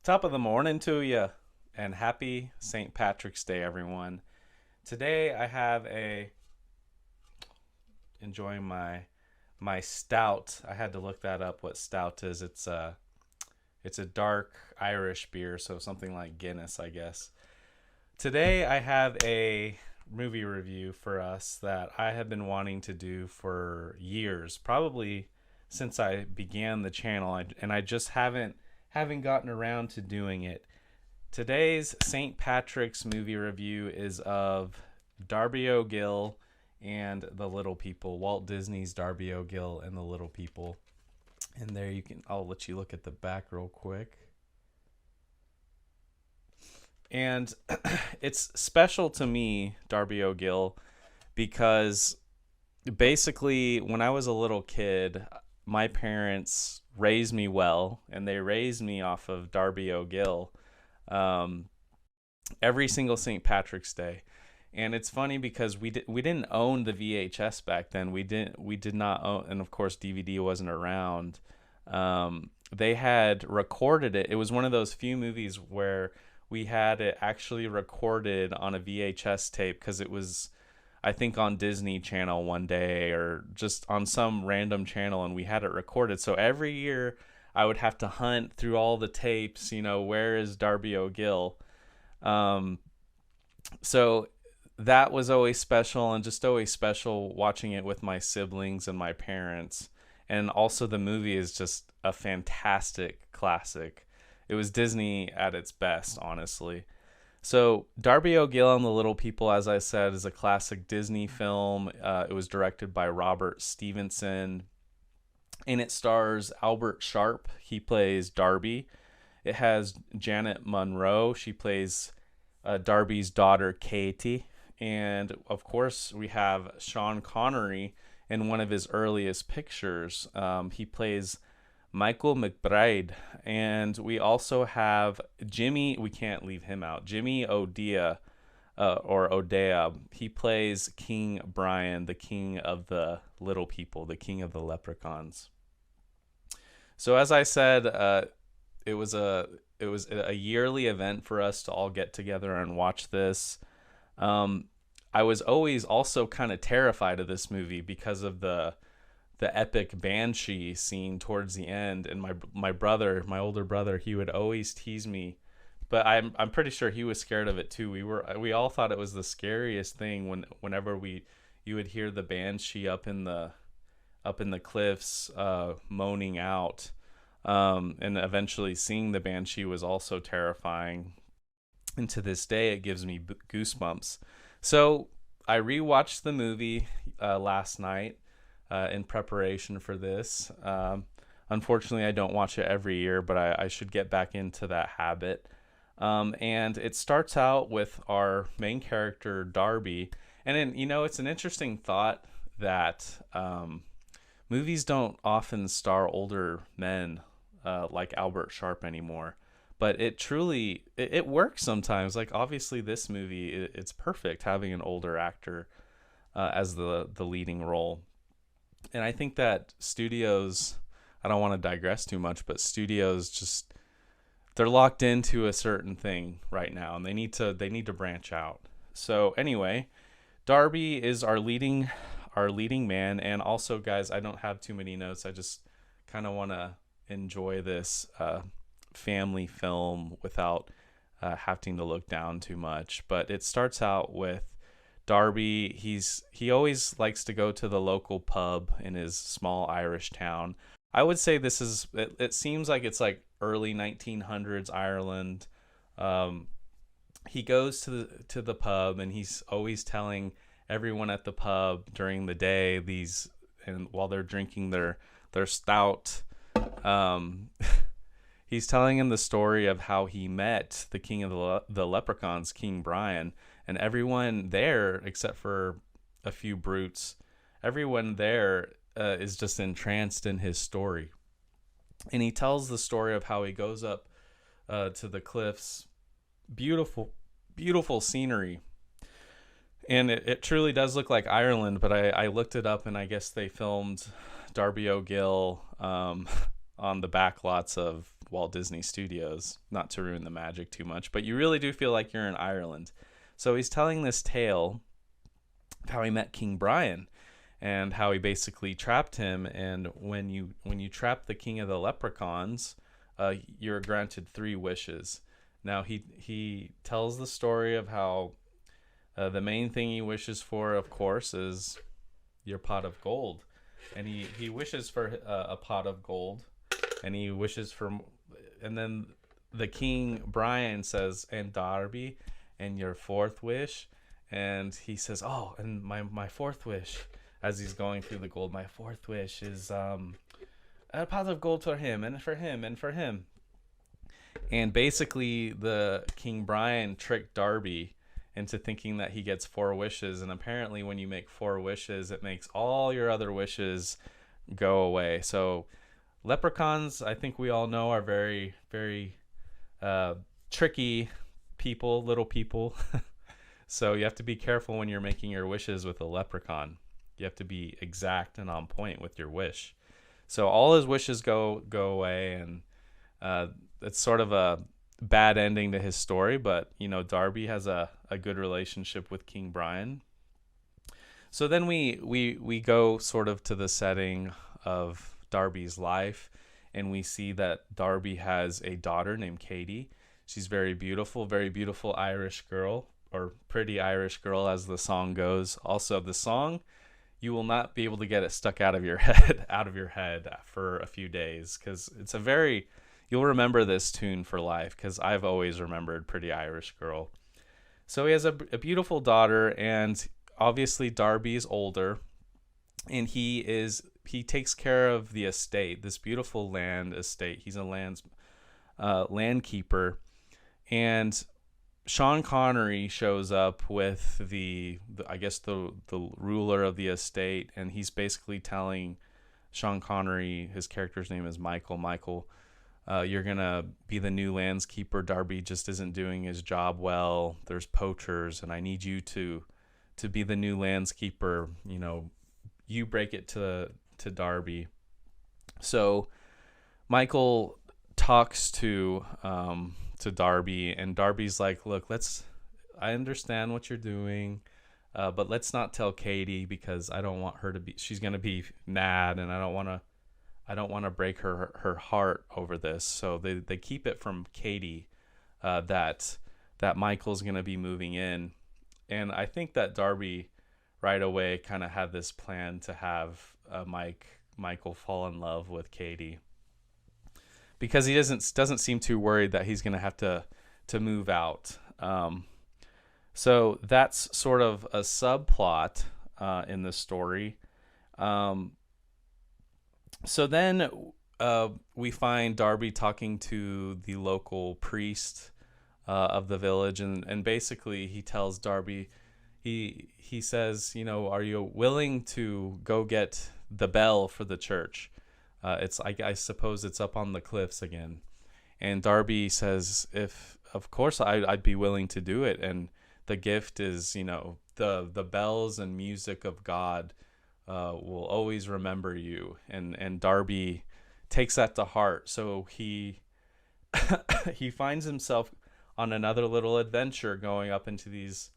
Top of the morning to you, and happy St. Patrick's Day, everyone. Today I have a enjoying my stout. I had to look that up. What stout is? It's a dark Irish beer, so something like Guinness, I guess. Today I have a movie review for us that I have been wanting to do for years, probably since I began the channel, and I just haven't gotten around to doing it. Today's St. Patrick's movie review is of Darby O'Gill and the Little People, Walt Disney's Darby O'Gill and the Little People. And there I'll let you look at the back real quick. And it's special to me, Darby O'Gill, because basically when I was a little kid, my parents raised me well, and they raised me off of Darby O'Gill um, every single St. Patrick's Day. And it's funny because we didn't own the VHS back then. We did not own, and of course DVD wasn't around. They had recorded it. It was one of those few movies where we had it actually recorded on a VHS tape because it was, I think, on Disney Channel one day or just on some random channel, and we had it recorded. So every year I would have to hunt through all the tapes, where is Darby O'Gill? Um, so that was always special, and just always special watching it with my siblings and my parents. And also the movie is just a fantastic classic. It was Disney at its best, honestly. So Darby O'Gill and the Little People, as I said, is a classic Disney film. It was directed by Robert Stevenson, and it stars Albert Sharpe. He plays Darby. It has Janet Monroe. She plays Darby's daughter, Katie. And of course, we have Sean Connery in one of his earliest pictures. He plays Michael McBride. And we also have Jimmy, we can't leave him out, Jimmy Odea, or Odea. He plays King Brian, the king of the little people, the king of the leprechauns. So as I said, it was a yearly event for us to all get together and watch this. I was always also kind of terrified of this movie because of the epic banshee scene towards the end, and my brother, my older brother, he would always tease me, but I'm pretty sure he was scared of it too. We all thought it was the scariest thing whenever you would hear the banshee up in the cliffs moaning out, and eventually seeing the banshee was also terrifying. And to this day, it gives me goosebumps. So I rewatched the movie last night in preparation for this. Unfortunately, I don't watch it every year, but I should get back into that habit. And it starts out with our main character, Darby. And then, it's an interesting thought that movies don't often star older men like Albert Sharpe anymore. But it works sometimes. Like, obviously, this movie, it's perfect having an older actor as the leading role. And I think that studios, I don't want to digress too much, but studios just, they're locked into a certain thing right now, and they need to branch out. So anyway, Darby is our leading man. And also, guys, I don't have too many notes. I just kind of want to enjoy this family film without having to look down too much. But it starts out with Darby. He always likes to go to the local pub in his small Irish town. I would say it seems like it's like early 1900s Ireland. He goes to the pub, and he's always telling everyone at the pub during the day and while they're drinking their stout, he's telling him the story of how he met the king of the leprechauns, King Brian. And everyone there, except for a few brutes, everyone there is just entranced in his story. And he tells the story of how he goes up to the cliffs. Beautiful, beautiful scenery. And it truly does look like Ireland, but I looked it up, and I guess they filmed Darby O'Gill on the back lots of Walt Disney Studios, not to ruin the magic too much, but you really do feel like you're in Ireland. So he's telling this tale of how he met King Brian and how he basically trapped him. And when you trap the king of the leprechauns, you're granted 3 wishes. Now he tells the story of how the main thing he wishes for, of course, is your pot of gold, and he wishes for a pot of gold, and he wishes for, and then the King Brian says, and Darby, and your 4th wish, and he says, oh, and my 4th wish, as he's going through the gold, my 4th wish is a pot of gold for him and for him and for him. And basically the King Brian tricked Darby into thinking that he gets 4 wishes, and apparently when you make 4 wishes, it makes all your other wishes go away. So leprechauns, I think we all know, are very, very tricky people, little people. So you have to be careful when you're making your wishes with a leprechaun. You have to be exact and on point with your wish. So all his wishes go away, and it's sort of a bad ending to his story, but Darby has a good relationship with King Brian. So then we go sort of to the setting of Darby's life, and we see that Darby has a daughter named Katie. She's very beautiful Irish girl, or pretty Irish girl, as the song goes. Also, the song, you will not be able to get it stuck out of your head for a few days, because it's you'll remember this tune for life, because I've always remembered Pretty Irish Girl. So he has a beautiful daughter, and obviously Darby is older, and he takes care of the estate, this beautiful land estate. He's a land keeper, and Sean Connery shows up with the ruler of the estate, and he's basically telling Sean Connery, his character's name is Michael, you're gonna be the new landskeeper. Darby just isn't doing his job well. There's poachers, and I need you to be the new landskeeper. You break it to Darby. So Michael talks to Darby, and Darby's like, look, I understand what you're doing, but let's not tell Katie, because I don't want her to she's gonna be mad, and I don't want to break her heart over this. So they keep it from Katie that Michael's going to be moving in. And I think that Darby right away kind of had this plan to have Michael fall in love with Katie, because he doesn't seem too worried that he's going to have to move out. So that's sort of a subplot in the story. So then we find Darby talking to the local priest of the village, and basically he tells Darby, he says, are you willing to go get the bell for the church? I suppose it's up on the cliffs again. And Darby says, of course I'd be willing to do it, and the gift is the bells and music of God will always remember you. And Darby takes that to heart. So he finds himself on another little adventure, going up into these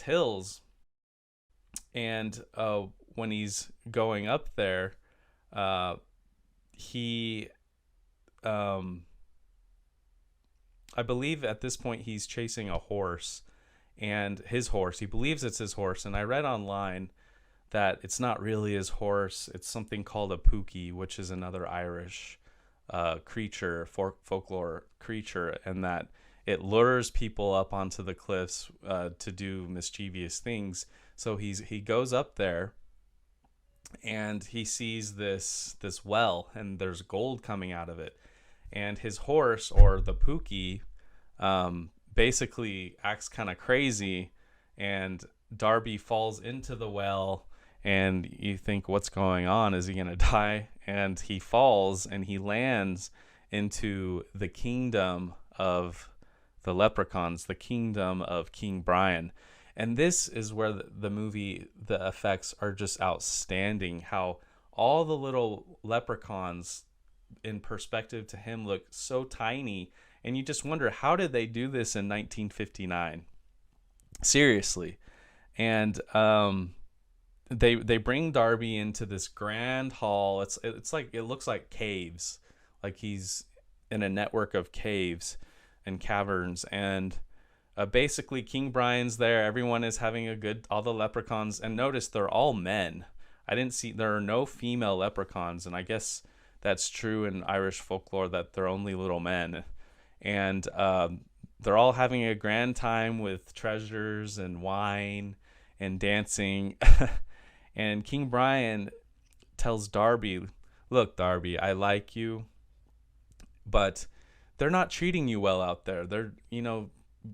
hills. And when he's going up there, he I believe at this point he's chasing a horse, and his horse, he believes it's his horse. And I read online that it's not really his horse. It's something called a pookie, which is another Irish creature, folklore creature, and that it lures people up onto the cliffs to do mischievous things. So he goes up there, and he sees this well, and there's gold coming out of it. And his horse, or the pookie, basically acts kind of crazy, and Darby falls into the well, and you think, what's going on? Is he going to die? And he falls, and he lands into the kingdom of the leprechauns, the kingdom of King Brian. And this is where the movie, the effects are just outstanding. How all the little leprechauns in perspective to him look so tiny, and you just wonder, how did they do this in 1959? Seriously. And they bring Darby into this grand hall. It's like, it looks like caves, like he's in a network of caves and caverns. And basically King Brian's there. Everyone is having a good, all the leprechauns, and notice they're all men. I didn't see, there are no female leprechauns, and I guess that's true in Irish folklore, that they're only little men. And they're all having a grand time with treasures and wine and dancing. And King Brian tells Darby, look, Darby, I like you, but they're not treating you well out there. They're,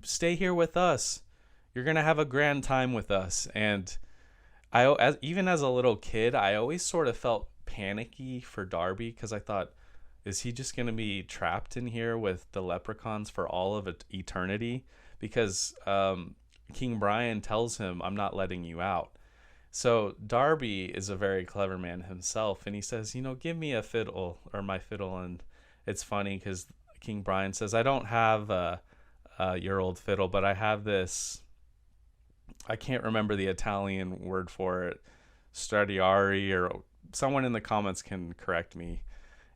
stay here with us. You're going to have a grand time with us. And even as a little kid, I always sort of felt panicky for Darby, because I thought, is he just going to be trapped in here with the leprechauns for all of eternity? Because King Brian tells him, I'm not letting you out. So Darby is a very clever man himself, and he says, give me a fiddle, or my fiddle. And it's funny because King Brian says, I don't have your old fiddle, but I have this, I can't remember the Italian word for it, Stradiari, or someone in the comments can correct me.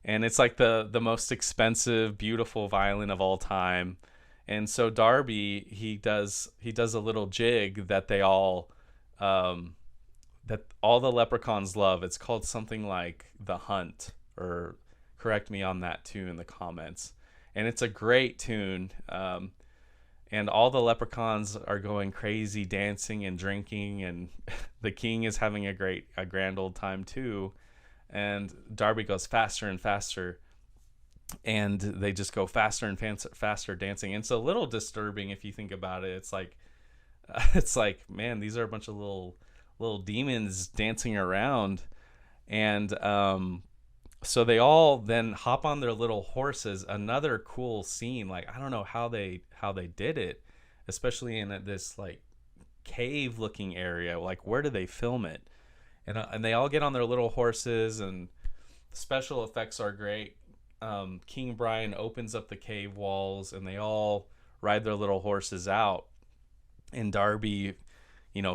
And it's like the most expensive, beautiful violin of all time. And so Darby, he does a little jig that they all that all the leprechauns love. It's called something like The Hunt, or correct me on that too in the comments. And it's a great tune. And all the leprechauns are going crazy, dancing and drinking, and the king is having a grand old time too. And Darby goes faster and faster, and they just go faster and faster dancing. And it's a little disturbing if you think about it. It's like, man, these are a bunch of little demons dancing around. And so they all then hop on their little horses. Another cool scene. Like, I don't know how they did it, especially in this like cave looking area. Like, where do they film it? And they all get on their little horses, and the special effects are great. King Brian opens up the cave walls, and they all ride their little horses out. And Darby,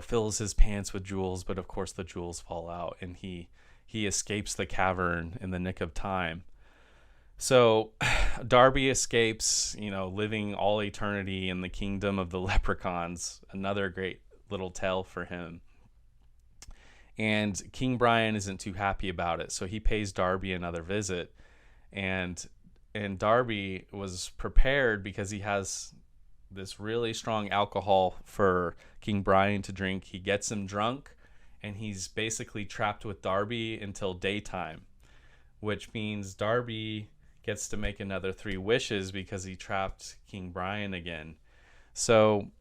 fills his pants with jewels, but of course the jewels fall out, and he escapes the cavern in the nick of time. So Darby escapes, living all eternity in the kingdom of the leprechauns. Another great little tale for him. And King Brian isn't too happy about it, so he pays Darby another visit. And Darby was prepared because he has this really strong alcohol for King Brian to drink. He gets him drunk, and he's basically trapped with Darby until daytime, which means Darby gets to make another 3 wishes because he trapped King Brian again. So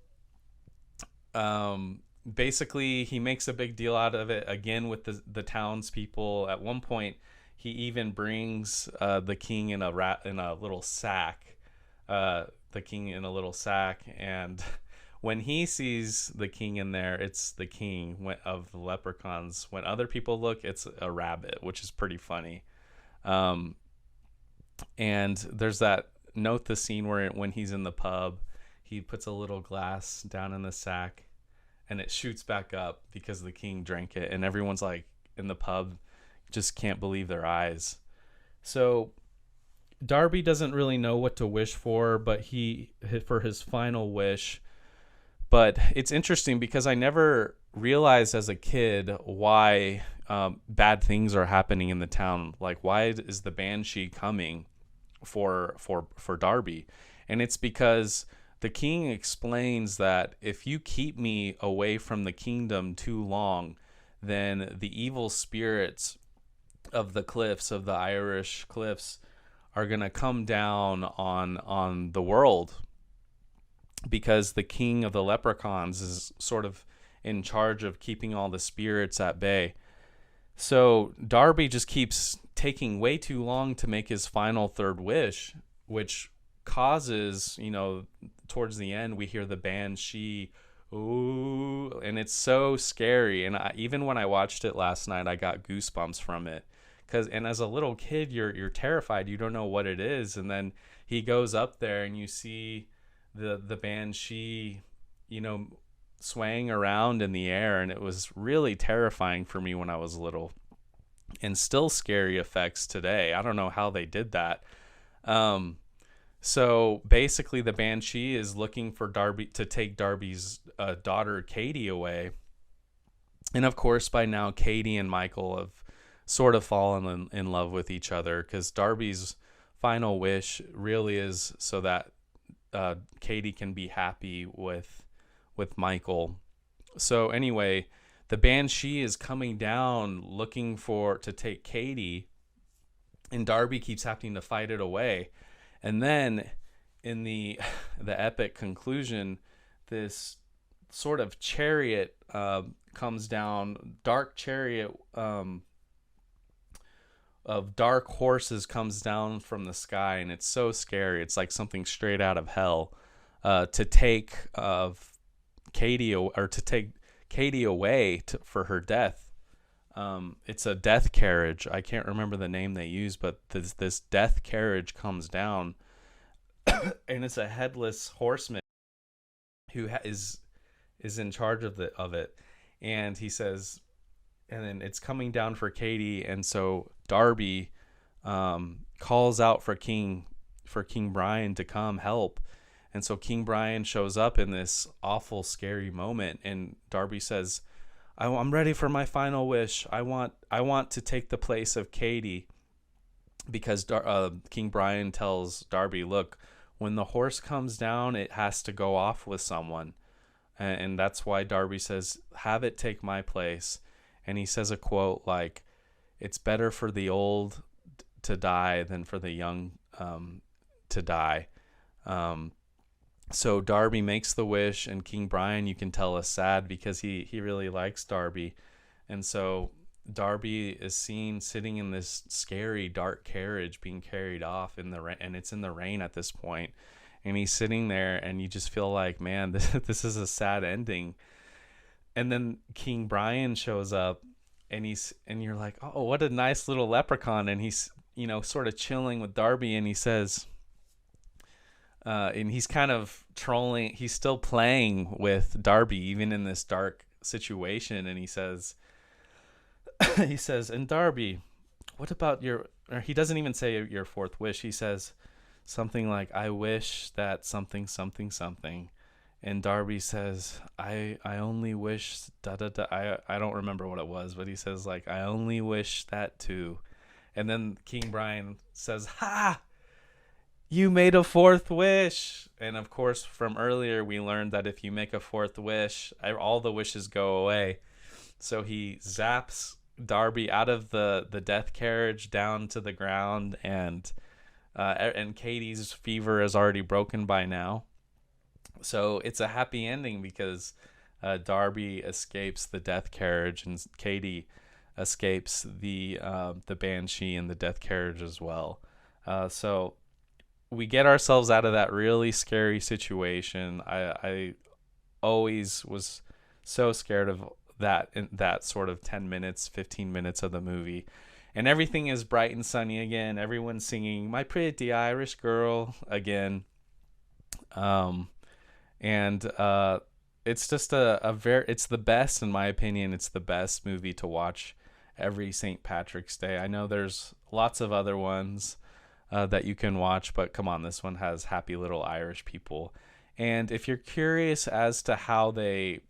basically he makes a big deal out of it again with the townspeople. At one point he even brings the king in a little sack, and when he sees the king in there, it's the king of the leprechauns. When other people look, it's a rabbit, which is pretty funny. And there's that, note the scene where when he's in the pub, he puts a little glass down in the sack, and it shoots back up because the king drank it, and everyone's like in the pub just can't believe their eyes. So Darby doesn't really know what to wish for, but for his final wish. But it's interesting because I never realized as a kid why bad things are happening in the town. Like, why is the banshee coming for Darby? And it's because the king explains that if you keep me away from the kingdom too long, then the evil spirits of the cliffs, of the Irish cliffs, are going to come down on the world, because the king of the leprechauns is sort of in charge of keeping all the spirits at bay. So Darby just keeps taking way too long to make his final 3rd wish, which causes, towards the end, we hear the banshee, ooh, and it's so scary. And even when I watched it last night, I got goosebumps from it, and as a little kid, you're terrified. You don't know what it is, and then he goes up there, and you see the banshee, you know, swaying around in the air, and it was really terrifying for me when I was little, and still scary effects today. I don't know how they did that. So basically, the banshee is looking for Darby to take Darby's daughter Katie away, and of course, by now Katie and Michael have sort of fallen in love with each other, because Darby's final wish really is so that Katie can be happy with Michael. So anyway, the banshee is coming down looking to take Katie, and Darby keeps having to fight it away. And then in the epic conclusion, this sort of chariot comes down, dark chariot of dark horses comes down from the sky, and it's so scary. It's like something straight out of hell, to take Katie, or to take Katie away for her death. It's a death carriage. I can't remember the name they use, but this death carriage comes down, and it's a headless horseman who is in charge of it, and he says, and then it's coming down for Katie, and so Darby calls out for King Brian to come help. And so King Brian shows up in this awful, scary moment, and Darby says, I'm ready for my final wish. I want to take the place of Katie, because King Brian tells Darby, look, when the horse comes down, it has to go off with someone. And that's why Darby says, have it take my place. And he says a quote like, it's better for the old to die than for the young to die. So Darby makes the wish, and King Brian, you can tell, is sad because he really likes Darby. And so Darby is seen sitting in this scary dark carriage being carried off in the rain, and it's in the rain at this point. And he's sitting there, and you just feel like, man, this is a sad ending. And then King Brian shows up, and you're like, oh, what a nice little leprechaun. And he's, sort of chilling with Darby, and he says, and he's kind of trolling. He's still playing with Darby, even in this dark situation. And he says, and Darby, what about or he doesn't even say your fourth wish. He says something like, I wish that something, something, something. And Darby says, I only wish da da da. I don't remember what it was, but he says, like, I only wish that too. And then King Brian says, ha! You made a fourth wish. And of course, from earlier, we learned that if you make a fourth wish, all the wishes go away. So he zaps Darby out of the death carriage down to the ground, and Katie's fever is already broken by now. So it's a happy ending because Darby escapes the death carriage, and Katie escapes the banshee and the death carriage as well. So we get ourselves out of that really scary situation. I always was so scared of that sort of 10 minutes, 15 minutes of the movie. And everything is bright and sunny again. Everyone's singing My Pretty Irish Girl again. And it's just it's the best, in my opinion. It's the best movie to watch every St. Patrick's Day. I know there's lots of other ones that you can watch, but come on, this one has happy little Irish people. And if you're curious as to how they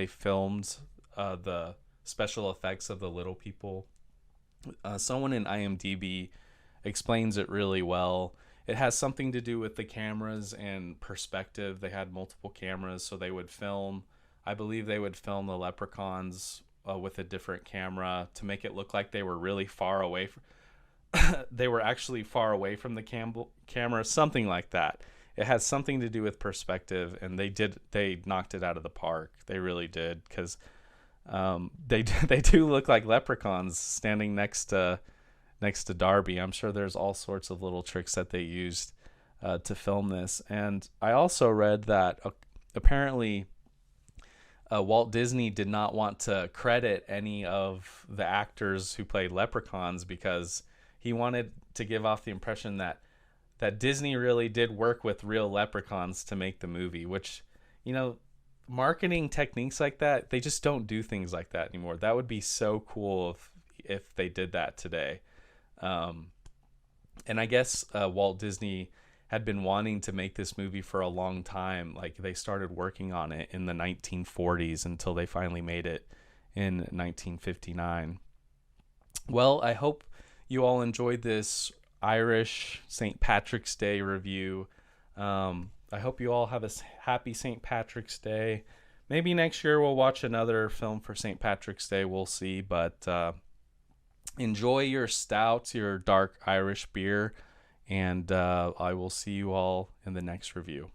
filmed the special effects of the little people, someone in IMDb explains it really well. It has something to do with the cameras and perspective. They had multiple cameras, so I believe they would film the leprechauns with a different camera to make it look like they were really far away. They were actually far away from the camera, something like that. It has something to do with perspective, and they knocked it out of the park. They really did, because they do look like leprechauns standing next to Darby. I'm sure there's all sorts of little tricks that they used to film this. And I also read that apparently Walt Disney did not want to credit any of the actors who played leprechauns because he wanted to give off the impression that Disney really did work with real leprechauns to make the movie, which, you know, marketing techniques like that, they just don't do things like that anymore. That would be so cool if they did that today. Um, and I guess Walt Disney had been wanting to make this movie for a long time. Like they started working on it in the 1940s until they finally made it in 1959. Well, I hope you all enjoyed this Irish St. Patrick's Day review. I hope you all have a happy St. Patrick's Day. Maybe next year we'll watch another film for St. Patrick's Day. We'll see. But enjoy your stouts, your dark Irish beer. And I will see you all in the next review.